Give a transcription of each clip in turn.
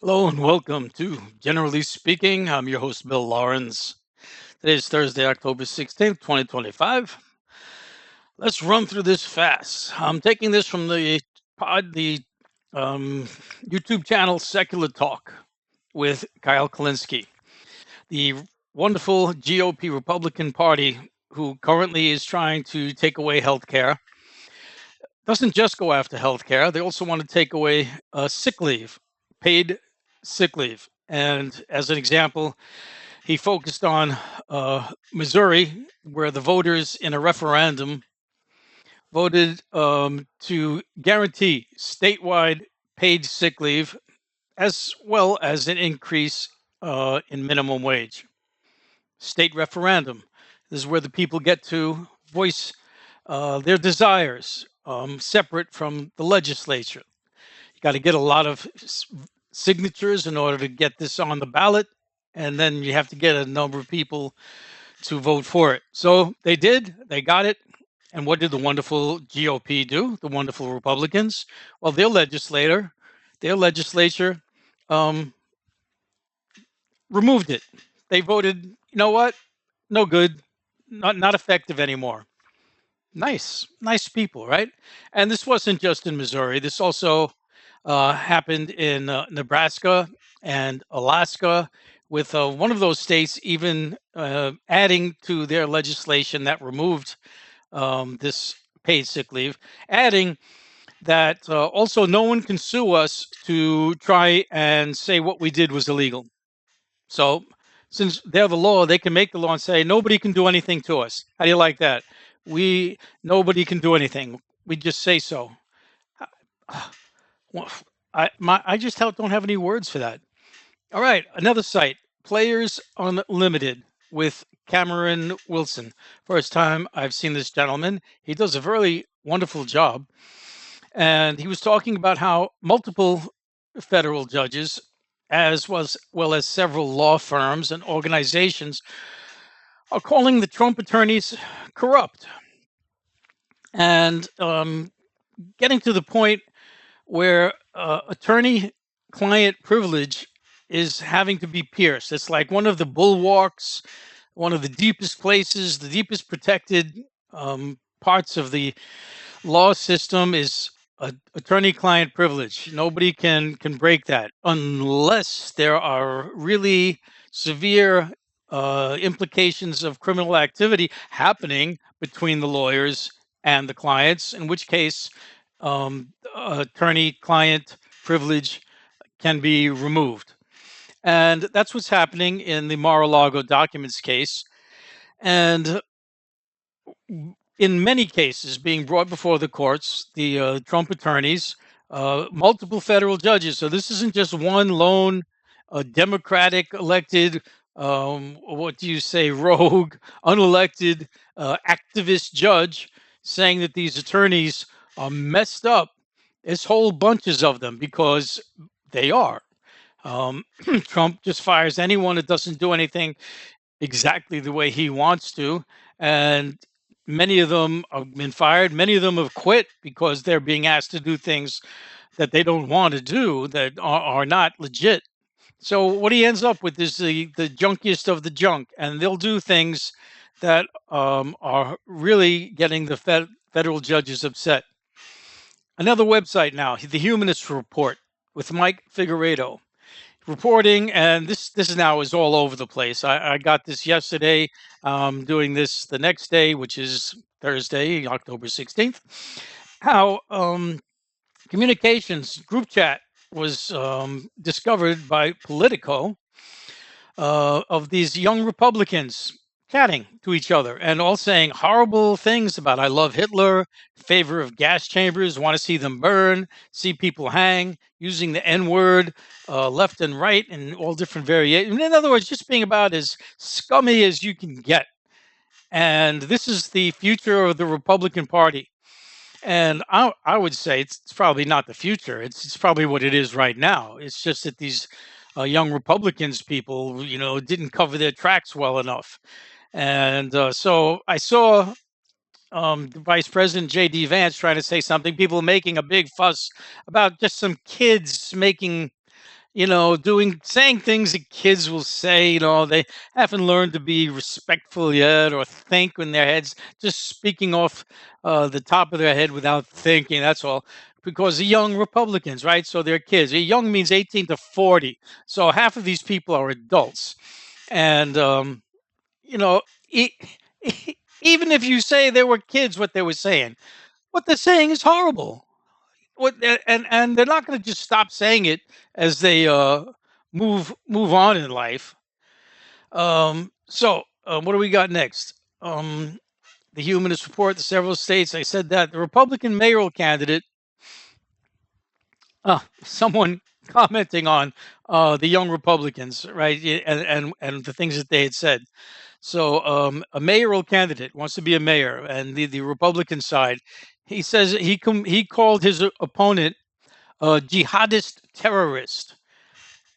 Hello and welcome to Generally Speaking. I'm your host, Bill Lawrence. Today is Thursday, October 16th, 2025. Let's run through this fast. I'm taking this from the um, YouTube channel Secular Talk with Kyle Kalinske, the wonderful GOP Republican Party who currently is trying to take away health care. Doesn't just go after health care, they also want to take away sick leave, paid sick leave. And as an example, he focused on Missouri, where the voters in a referendum voted to guarantee statewide paid sick leave as well as an increase in minimum wage. State referendum. This is where the people get to voice their desires separate from the legislature. You got to get a lot of signatures in order to get this on the ballot, and then you have to get a number of people to vote for it. So they did, they got it. And what did the wonderful GOP do? The wonderful Republicans? Well, their legislature um, removed it. They voted, you know what? No good, not effective anymore. Nice people, right? And this wasn't just in Missouri. This also happened in Nebraska and Alaska, with one of those states even adding to their legislation that removed this paid sick leave, adding that also no one can sue us to try and say what we did was illegal. So, since they're the law, they can make the law and say nobody can do anything to us. How do you like that? Nobody can do anything. We just say so. Well, I just don't have any words for that. All right, another site, Players Unlimited with Cameron Wilson. First time I've seen this gentleman. He does a very wonderful job. And he was talking about how multiple federal judges, as well as several law firms and organizations, are calling the Trump attorneys corrupt. And getting to the point where attorney client privilege is having to be pierced. It's like one of the bulwarks, one of the deepest places, the deepest protected parts of the law system is attorney client privilege. Nobody can break that unless there are really severe implications of criminal activity happening between the lawyers and the clients, in which case attorney client privilege can be removed. And that's what's happening in the Mar-a-Lago documents case. And in many cases being brought before the courts, the Trump attorneys, multiple federal judges. So this isn't just one lone Democratic elected, what do you say, rogue, unelected activist judge saying that these attorneys are messed up. There's whole bunches of them because they are. Trump just fires anyone that doesn't do anything exactly the way he wants to. And many of them have been fired. Many of them have quit because they're being asked to do things that they don't want to do, that are not legit. So what he ends up with is the junkiest of the junk, and they'll do things that are really getting the federal judges upset. Another website now, the Humanist Report with Mike Figueredo, reporting, and this now is all over the place. I got this yesterday, doing this the next day, which is Thursday, October 16th. How communications group chat was discovered by Politico of these young Republicans chatting to each other and all saying horrible things about I love Hitler, favor of gas chambers, want to see them burn, see people hang, using the N word left and right and all different variations. In other words, just being about as scummy as you can get. And this is the future of the Republican Party. And I would say it's probably not the future. It's probably what it is right now. It's just that these young Republicans people, didn't cover their tracks well enough. And so I saw Vice President J.D. Vance trying to say something. People making a big fuss about just some kids making, doing saying things that kids will say. They haven't learned to be respectful yet or think in their heads, just speaking off the top of their head without thinking. That's all. Because the young Republicans, right? So they're kids. Young means 18 to 40. So half of these people are adults. And, you know, e- even if you say they were kids, what they're saying is horrible. And they're not going to just stop saying it as they move on in life. What do we got next? The Humanist Report, the several states. I said that the Republican mayoral candidate. Someone commenting on the young Republicans, right, and the things that they had said. So a mayoral candidate wants to be a mayor, and the Republican side, he says he called his opponent a jihadist terrorist.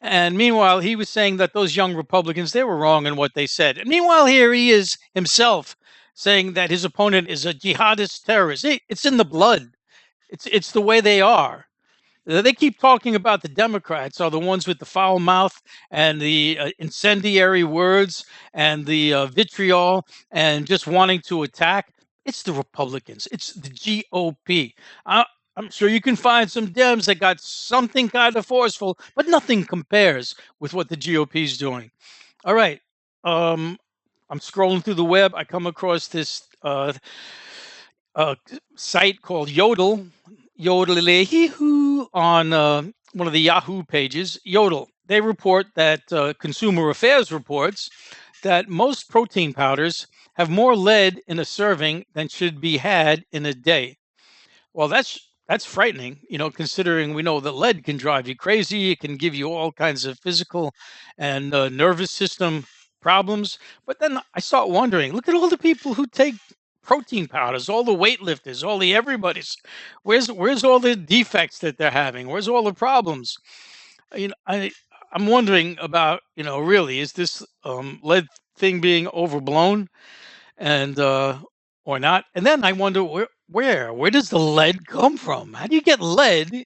And meanwhile, he was saying that those young Republicans, they were wrong in what they said. And meanwhile, here he is himself saying that his opponent is a jihadist terrorist. It's in the blood. It's the way they are. They keep talking about the Democrats are the ones with the foul mouth and the incendiary words and the vitriol and just wanting to attack. It's the Republicans. It's the GOP. I'm sure you can find some Dems that got something kind of forceful, but nothing compares with what the GOP is doing. All right. Um, I'm scrolling through the web. I come across this site called Yodel, Yodel on one of the Yahoo pages. Yodel. They report that Consumer Affairs reports that most protein powders have more lead in a serving than should be had in a day. Well, that's frightening, considering we know that lead can drive you crazy. It can give you all kinds of physical and nervous system problems. But then I start wondering, look at all the people who take protein powders, all the weightlifters, all the everybody's. Where's all the defects that they're having? Where's all the problems? I'm wondering about, really, is this lead thing being overblown? And or not. And then I wonder where does the lead come from? How do you get lead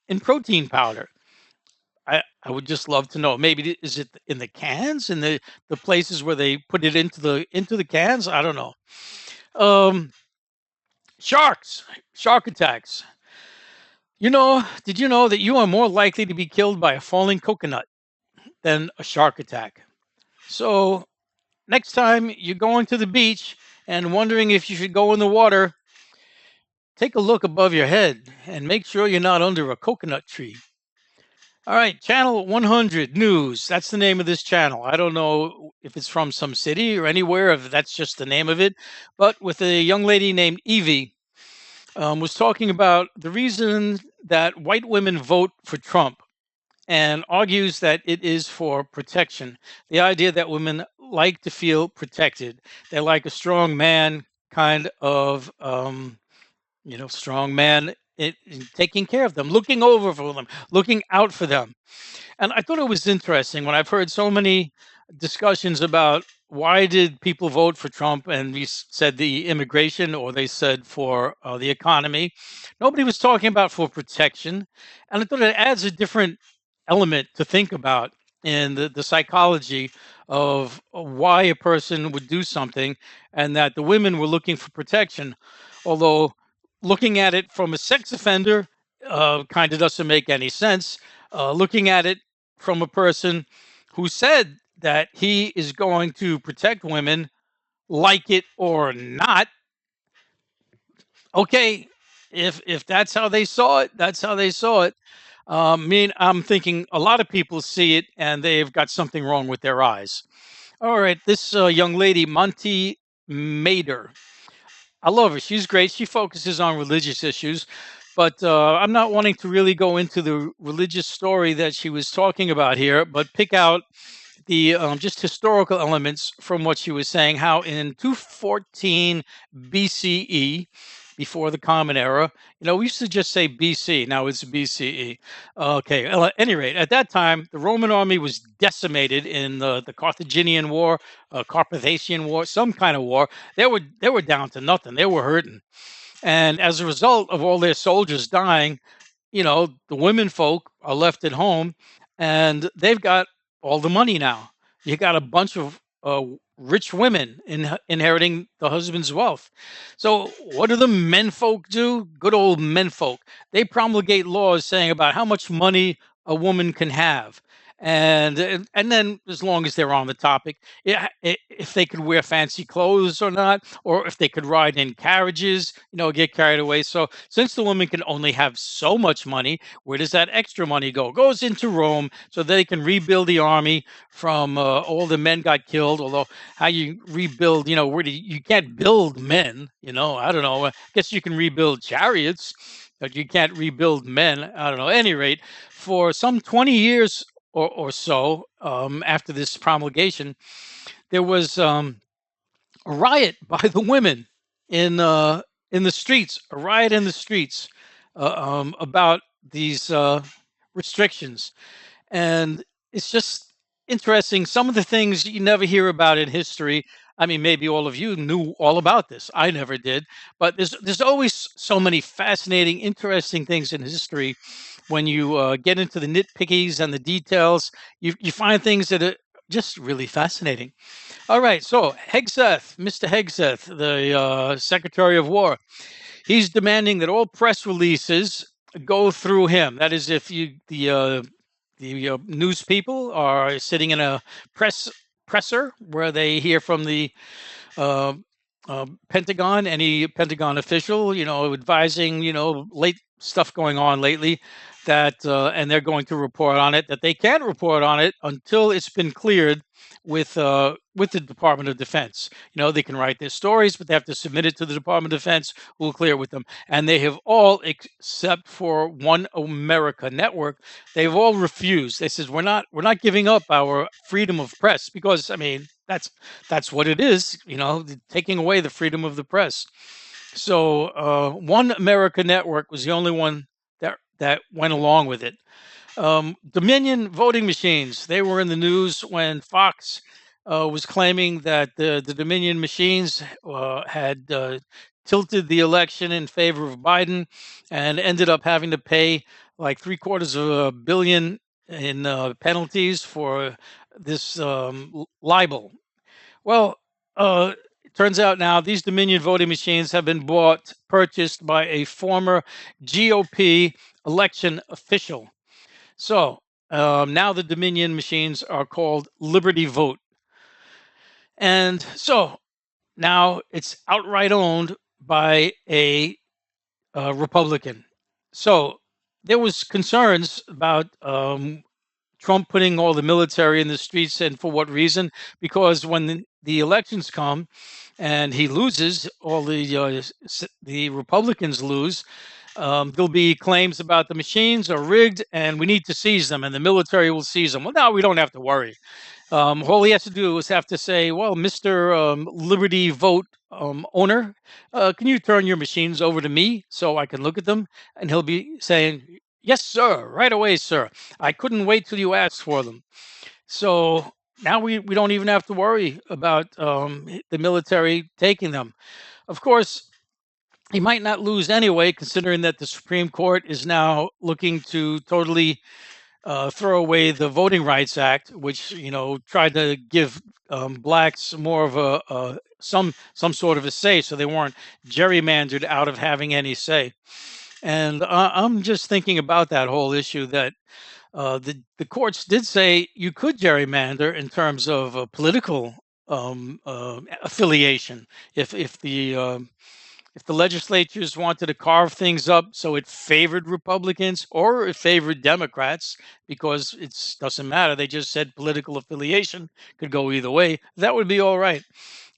in protein powder? I would just love to know. Maybe is it in the cans, in the places where they put it into the cans? I don't know. Um, shark attacks. Did you know that you are more likely to be killed by a falling coconut than a shark attack? So next time you're going to the beach and wondering if you should go in the water, take a look above your head and make sure you're not under a coconut tree. All right, Channel 100 News. That's the name of this channel. I don't know if it's from some city or anywhere, if that's just the name of it. But with a young lady named Evie, was talking about the reason that white women vote for Trump and argues that it is for protection. The idea that women like to feel protected. They like a strong man kind of strong man in taking care of them, looking over for them, looking out for them. And I thought it was interesting when I've heard so many discussions about why did people vote for Trump, and we said the immigration, or they said for the economy. Nobody was talking about for protection, and I thought it adds a different element to think about in the psychology of why a person would do something, and that the women were looking for protection, although looking at it from a sex offender kind of doesn't make any sense. Looking at it from a person who said that he is going to protect women, like it or not. Okay, if that's how they saw it, that's how they saw it. I'm thinking a lot of people see it and they've got something wrong with their eyes. All right, this young lady, Monty Mader. I love her. She's great. She focuses on religious issues, but I'm not wanting to really go into the religious story that she was talking about here, but pick out the just historical elements from what she was saying. How in 214 BCE, before the Common Era, we used to just say BC. Now it's BCE. Okay. Well, at any rate, at that time, the Roman army was decimated in the Carthaginian War, Carpathian War, some kind of war. They were down to nothing. They were hurting, and as a result of all their soldiers dying, the women folk are left at home, and they've got all the money now. You got a bunch of rich women inheriting the husband's wealth. So, what do the men folk do? Good old men folk. They promulgate laws saying about how much money a woman can have. And then, as long as they're on the topic, yeah, if they could wear fancy clothes or not, or if they could ride in carriages, get carried away. So since the woman can only have so much money, where does that extra money go? Goes into Rome so they can rebuild the army from all the men got killed. Although how you rebuild, where do you can't build men, I don't know. I guess you can rebuild chariots, but you can't rebuild men. I don't know. At any rate, for some 20 years or so after this promulgation, there was a riot by the women in the streets, a riot in the streets about these restrictions, and it's just interesting. Some of the things you never hear about in history. I mean, maybe all of you knew all about this. I never did, but there's always so many fascinating, interesting things in history. When you get into the nitpickies and the details, you find things that are just really fascinating. All right, so Hegseth, Mr. Hegseth, the Secretary of War, he's demanding that all press releases go through him. That is, if the news people are sitting in a presser where they hear from the uh, Pentagon, any Pentagon official, advising, late stuff going on lately, that and they're going to report on it. That they can't report on it until it's been cleared with the Department of Defense. They can write their stories, but they have to submit it to the Department of Defense, who will clear it with them. And they have all, except for One America Network, they've all refused. They says we're not giving up our freedom of press because I mean that's what it is, taking away the freedom of the press. So One America Network was the only one that went along with it. Dominion voting machines, they were in the news when Fox was claiming that the Dominion machines had tilted the election in favor of Biden and ended up having to pay like three-quarters of a billion in penalties for this libel. Well, it turns out now these Dominion voting machines have been purchased by a former GOP election official. So now the Dominion machines are called Liberty Vote. And so now it's outright owned by a Republican. So there was concerns about Trump putting all the military in the streets, and for what reason? Because when the elections come and he loses, all the Republicans lose. There'll be claims about the machines are rigged, and we need to seize them, and the military will seize them. Well, now we don't have to worry. All he has to do is have to say, "Well, Mister Liberty Vote owner, can you turn your machines over to me so I can look at them?" And he'll be saying, "Yes, sir, right away, sir. I couldn't wait till you asked for them." So now we don't even have to worry about the military taking them. Of course, he might not lose anyway, considering that the Supreme Court is now looking to totally throw away the Voting Rights Act, which tried to give blacks more of some sort of a say, so they weren't gerrymandered out of having any say. And I'm just thinking about that whole issue that the courts did say you could gerrymander in terms of political affiliation if the legislatures wanted to carve things up so it favored Republicans or it favored Democrats, because it doesn't matter. They just said political affiliation could go either way. That would be all right.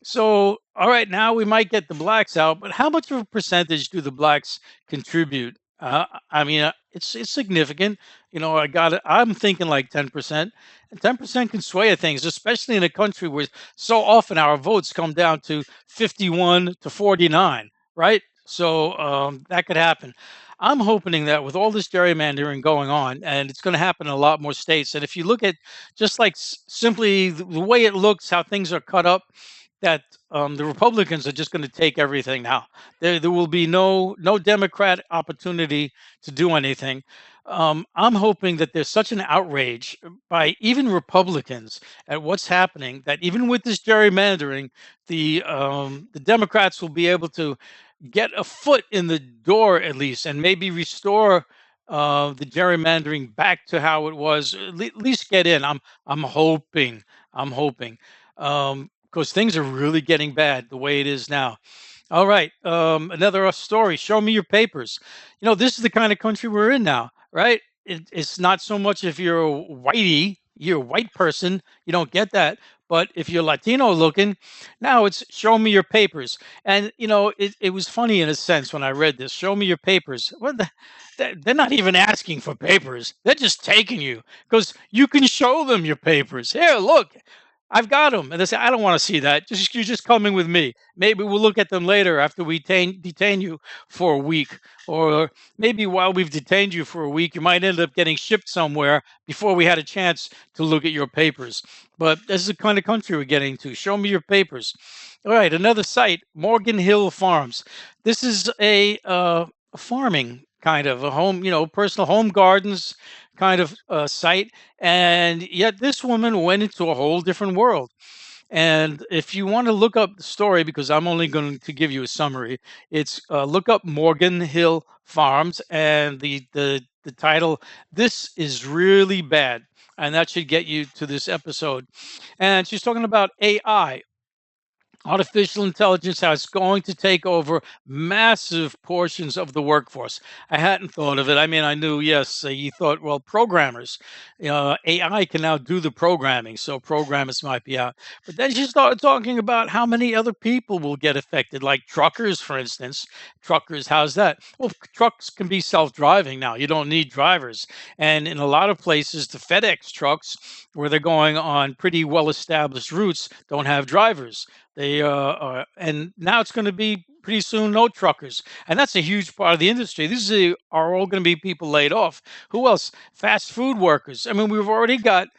So, all right, now we might get the blacks out, but how much of a percentage do the blacks contribute? I mean, it's significant. I got it. I'm thinking like 10%. And 10% can sway things, especially in a country where so often our votes come down to 51 to 49, right? So that could happen. I'm hoping that with all this gerrymandering going on, and it's going to happen in a lot more states. And if you look at just like simply the way it looks, how things are cut up, that the Republicans are just going to take everything now. There will be no Democrat opportunity to do anything. I'm hoping that there's such an outrage by even Republicans at what's happening that even with this gerrymandering, the Democrats will be able to get a foot in the door at least, and maybe restore the gerrymandering back to how it was. At least get in. I'm hoping. I'm hoping because things are really getting bad the way it is now. All right. Another story. Show me your papers. This is the kind of country we're in now, right? It's not so much if you're a whitey, you're a white person, you don't get that. But if you're Latino looking, now it's show me your papers. And, it was funny in a sense when I read this. Show me your papers. They're not even asking for papers. They're just taking you because you can show them your papers. Here, look, I've got them. And they say, I don't want to see that. You're just coming with me. Maybe we'll look at them later after we detain you for a week. Or maybe while we've detained you for a week, you might end up getting shipped somewhere before we had a chance to look at your papers. But this is the kind of country we're getting to. Show me your papers. All right, another site, Morgan Hill Farms. This is a farming kind of a home, personal home gardens kind of site. And yet this woman went into a whole different world. And if you want to look up the story, because I'm only going to give you a summary, it's look up Morgan Hill Farms and the title. This is really bad, and that should get you to this episode. And she's talking about AI. Artificial intelligence is going to take over massive portions of the workforce. I hadn't thought of it. I mean, I knew, yes, you thought, well, programmers, AI can now do the programming, so programmers might be out. But then she started talking about how many other people will get affected, like truckers, for instance. Truckers, how's that? Well, trucks can be self driving now. You don't need drivers. And in a lot of places, the FedEx trucks, where they're going on pretty well established routes, don't have drivers. And now it's going to be pretty soon no truckers, and that's a huge part of the industry. These are all going to be people laid off. Who else? Fast food workers. I mean, we've already got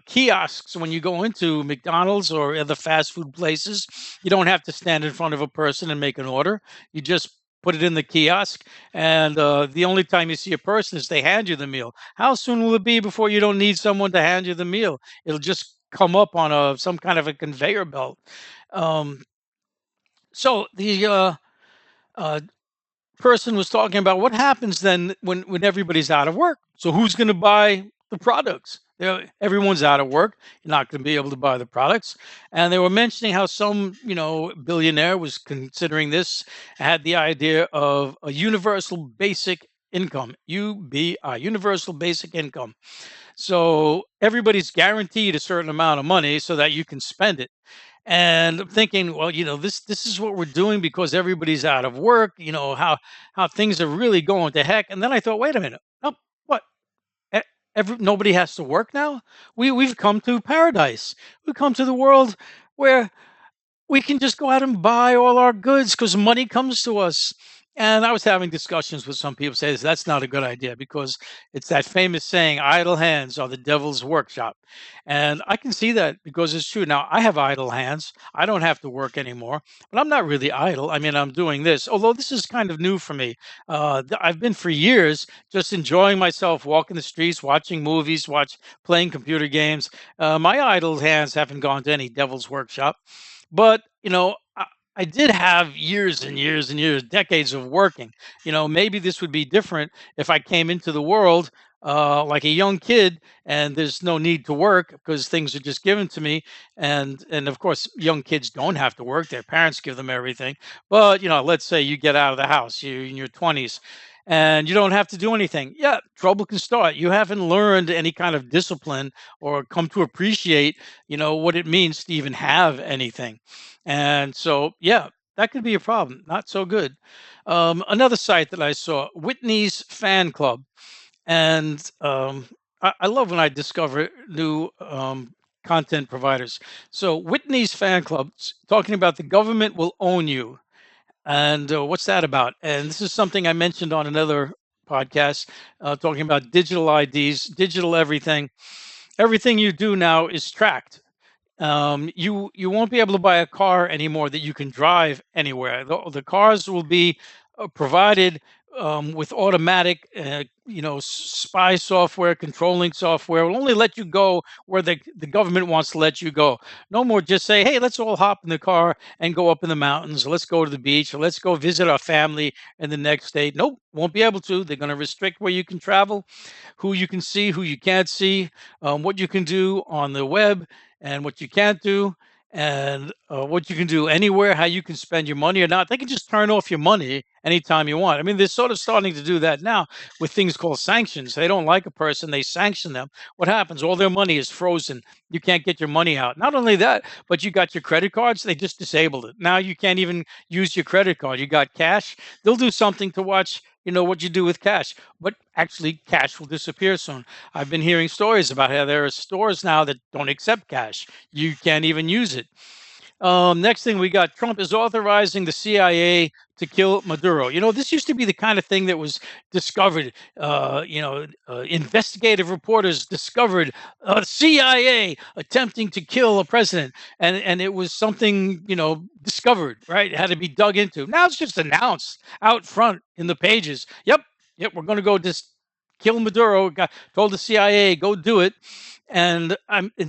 kiosks when you go into McDonald's or other fast food places. You don't have to stand in front of a person and make an order. You just put it in the kiosk, and the only time you see a person is they hand you the meal. How soon will it be before you don't need someone to hand you the meal? It'll just come up on some kind of a conveyor belt. Um, so the uh, person was talking about what happens then when everybody's out of work. So who's going to buy the products? Everyone's out of work. You're not going to be able to buy the products. And they were mentioning how some, billionaire was considering this, had the idea of a universal basic income, UBI, universal basic income. So everybody's guaranteed a certain amount of money so that you can spend it. And I'm thinking, well, this is what we're doing because everybody's out of work. How things are really going to heck. And then I thought, wait a minute, oh, what? Nobody has to work now. We've come to paradise. We've come to the world where we can just go out and buy all our goods because money comes to us. And I was having discussions with some people say that's not a good idea because it's that famous saying, idle hands are the devil's workshop. And I can see that because it's true. Now, I have idle hands. I don't have to work anymore, but I'm not really idle. I mean, I'm doing this, although this is kind of new for me. I've been for years just enjoying myself, walking the streets, watching movies, playing computer games. My idle hands haven't gone to any devil's workshop. But, I did have years and years and years, decades of working. Maybe this would be different if I came into the world like a young kid and there's no need to work because things are just given to me. And of course, young kids don't have to work. Their parents give them everything. But, let's say you get out of the house, you're in your 20s and you don't have to do anything. Yeah, trouble can start. You haven't learned any kind of discipline or come to appreciate, what it means to even have anything. And so, yeah, that could be a problem. Not so good. Another site that I saw, Whitney's Fan Club. And I love when I discover new content providers. So, Whitney's Fan Club, talking about the government will own you. And what's that about? And this is something I mentioned on another podcast, talking about digital IDs, digital everything. Everything you do now is tracked. You won't be able to buy a car anymore that you can drive anywhere. The cars will be provided with automatic, spy software, controlling software will only let you go where the government wants to let you go. No more just say, hey, let's all hop in the car and go up in the mountains. Or let's go to the beach, or let's go visit our family in the next state. Nope, won't be able to. They're going to restrict where you can travel, who you can see, who you can't see, what you can do on the web, and what you can't do, and what you can do anywhere, how you can spend your money or not. They can just turn off your money anytime you want. I mean, they're sort of starting to do that now with things called sanctions. They don't like a person, they sanction them. What happens? All their money is frozen. You can't get your money out. Not only that, but you got your credit cards, they just disabled it. Now you can't even use your credit card. You got cash, they'll do something to watch what you do with cash, but actually cash will disappear soon. I've been hearing stories about how there are stores now that don't accept cash. You can't even use it. Next thing we got, Trump is authorizing the CIA to kill Maduro. This used to be the kind of thing that was discovered. Investigative reporters discovered CIA attempting to kill a president, and it was something discovered. Right, it had to be dug into. Now it's just announced out front in the pages. Yep, we're going to go just kill Maduro. Told the CIA go do it. And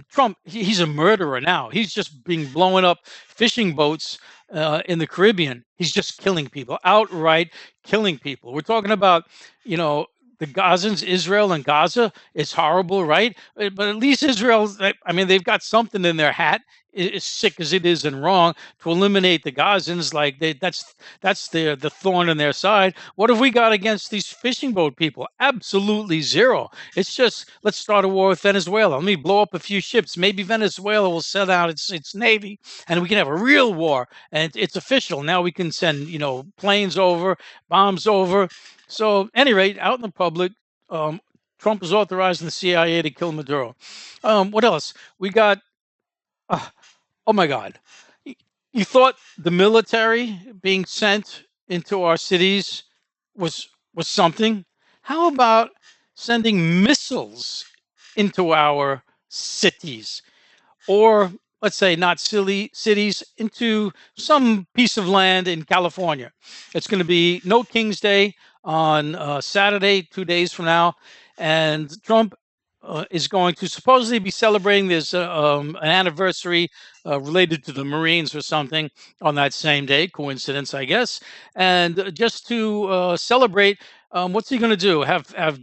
Trump, he's a murderer now. He's just being blowing up fishing boats in the Caribbean. He's just killing people, outright killing people. We're talking about, the Gazans, Israel and Gaza. It's horrible, right? But at least Israel, I mean, they've got something in their hat, as sick as it is and wrong, to eliminate the Gazans. Like that's the thorn in their side. What have we got against these fishing boat people? Absolutely zero. It's just, let's start a war with Venezuela. Let me blow up a few ships. Maybe Venezuela will send out its navy, and we can have a real war. And it's official now. We can send planes over, bombs over. So, at any rate, out in the public, Trump is authorizing the CIA to kill Maduro. What else? We got. Uh, oh my God! You thought the military being sent into our cities was something? How about sending missiles into our cities? Or let's say not silly cities, into some piece of land in California. It's going to be no King's Day on Saturday, 2 days from now, and Trump is going to supposedly be celebrating this an anniversary related to the Marines or something on that same day. Coincidence, I guess. And just to celebrate, what's he going to do? Have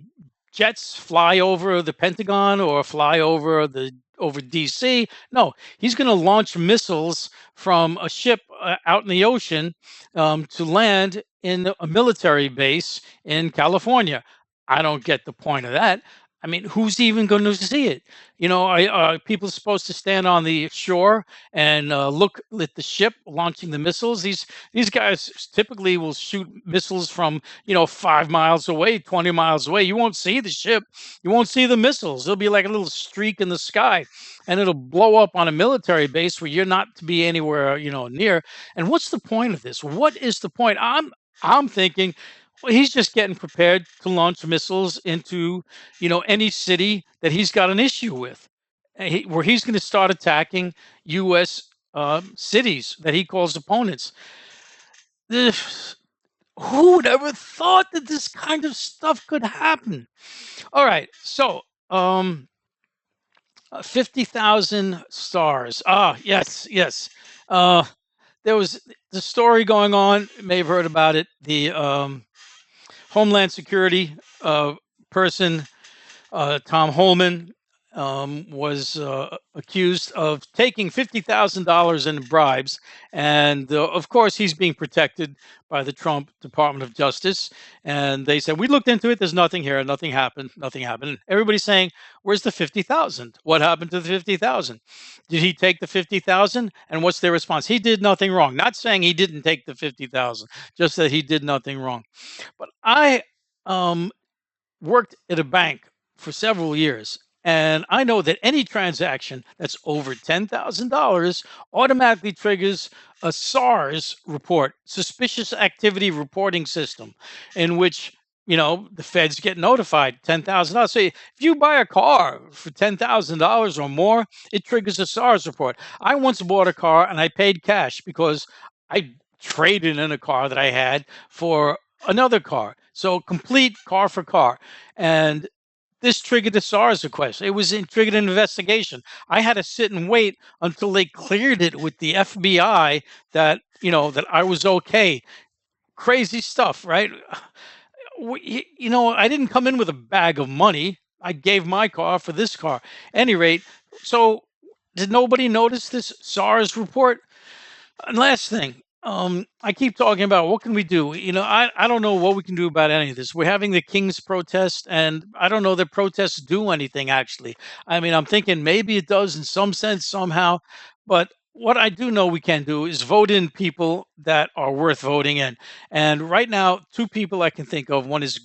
jets fly over the Pentagon or fly over DC? No, he's going to launch missiles from a ship out in the ocean to land in a military base in California. I don't get the point of that. I mean, who's even going to see it? Are people supposed to stand on the shore and look at the ship launching the missiles? These guys typically will shoot missiles from 5 miles away, 20 miles away. You won't see the ship. You won't see the missiles. It'll be like a little streak in the sky, and it'll blow up on a military base where you're not to be anywhere near. And what's the point of this? What is the point? I'm thinking, well, he's just getting prepared to launch missiles into, any city that he's got an issue with, where he's going to start attacking U.S. Cities that he calls opponents. Who would ever thought that this kind of stuff could happen? All right, so 50,000 stars. Ah, yes, yes. There was the story going on. You may have heard about it. The Homeland Security person, Tom Holman, was accused of taking $50,000 in bribes. And of course, he's being protected by the Trump Department of Justice. And they said, we looked into it. There's nothing here. Nothing happened. Nothing happened. Everybody's saying, where's the 50,000? What happened to the 50,000? Did he take the 50,000? And what's their response? He did nothing wrong. Not saying he didn't take the 50,000, just that he did nothing wrong. But I worked at a bank for several years, and I know that any transaction that's over $10,000 automatically triggers a SARS report, suspicious activity reporting system, in which the feds get notified. $10,000. So if you buy a car for $10,000 or more, it triggers a SARS report. I once bought a car and I paid cash because I traded in a car that I had for another car. So complete car for car. And this triggered the SARS request. Triggered an investigation. I had to sit and wait until they cleared it with the FBI that that I was okay. Crazy stuff, right? I didn't come in with a bag of money. I gave my car for this car. Any rate, so did nobody notice this SARS report? And last thing, I keep talking about what can we do. I don't know what we can do about any of this. We're having the King's protest, and I don't know that protests do anything. Actually, I mean, I'm thinking maybe it does in some sense somehow, but what I do know we can do is vote in people that are worth voting in. And right now, two people I can think of. One is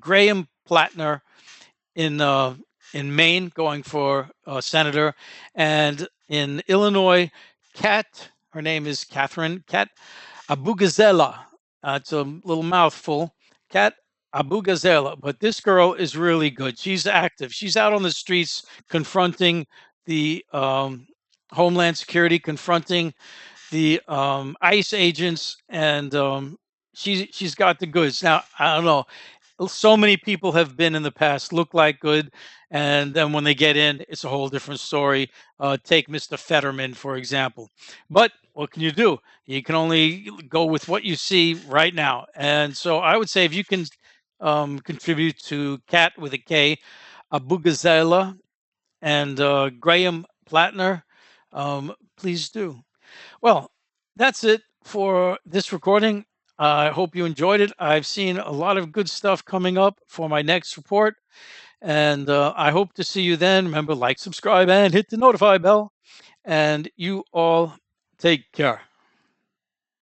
Graham Plattner in uh, in Maine, going for senator, and in Illinois, Kat. Her name is Catherine Kat Abugazela. It's a little mouthful. Kat Abugazela. But this girl is really good. She's active. She's out on the streets confronting the Homeland Security, confronting the ICE agents, and she's got the goods. Now I don't know. So many people have been in the past, look like good, and then when they get in, it's a whole different story. Take Mr. Fetterman, for example. But what can you do? You can only go with what you see right now. And so I would say if you can contribute to Cat with a K, Abugazela, and Graham Plattner, please do. Well, that's it for this recording. I hope you enjoyed it. I've seen a lot of good stuff coming up for my next report, and I hope to see you then. Remember, like, subscribe, and hit the notify bell. And you all take care.